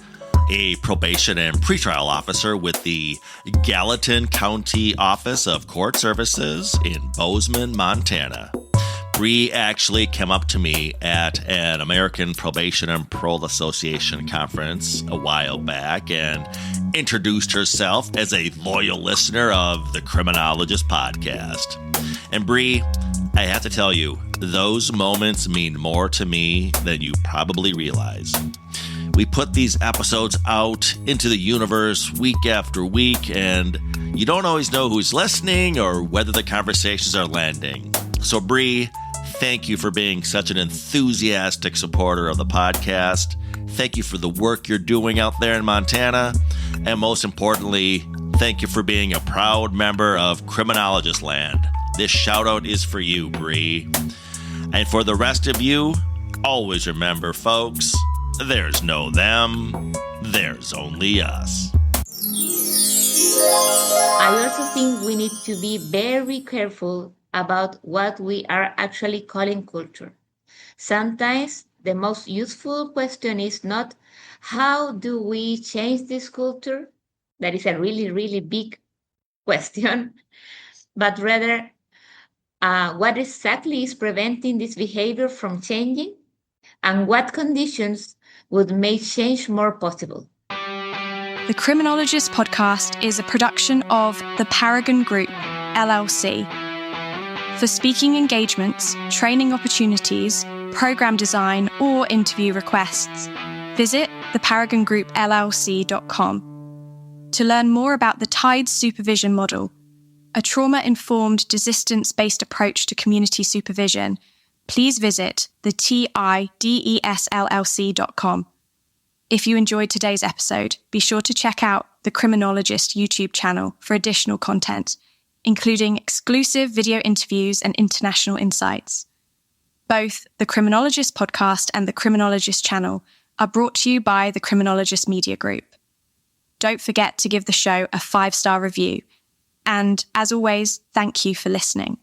a probation and pretrial officer with the Gallatin County Office of Court Services in Bozeman, Montana. Bree actually came up to me at an American Probation and Parole Association conference a while back and introduced herself as a loyal listener of the Criminologist Podcast. And Bree, I have to tell you, those moments mean more to me than you probably realize. We put these episodes out into the universe week after week, and you don't always know who's listening or whether the conversations are landing. So Bree, thank you for being such an enthusiastic supporter of the podcast. Thank you for the work you're doing out there in Montana. And most importantly, thank you for being a proud member of Criminologist Land. This shout out is for you, Bree. And for the rest of you, always remember, folks, there's no them, there's only us. I also think we need to be very careful about what we are actually calling culture. Sometimes the most useful question is not how do we change this culture? That is a really, really big question, but rather what exactly is preventing this behavior from changing and what conditions would make change more possible. The Criminologist Podcast is a production of the Paragon Group, LLC. For speaking engagements, training opportunities, program design, or interview requests, visit theparagongroup.llc.com. To learn more about the TIDES supervision model, a trauma-informed, desistance-based approach to community supervision, please visit the TIDESLLC.com. If you enjoyed today's episode, be sure to check out the Criminologist YouTube channel for additional content, including exclusive video interviews and international insights. Both the Criminologist Podcast and the Criminologist channel are brought to you by the Criminologist Media Group. Don't forget to give the show a 5-star review. And as always, thank you for listening.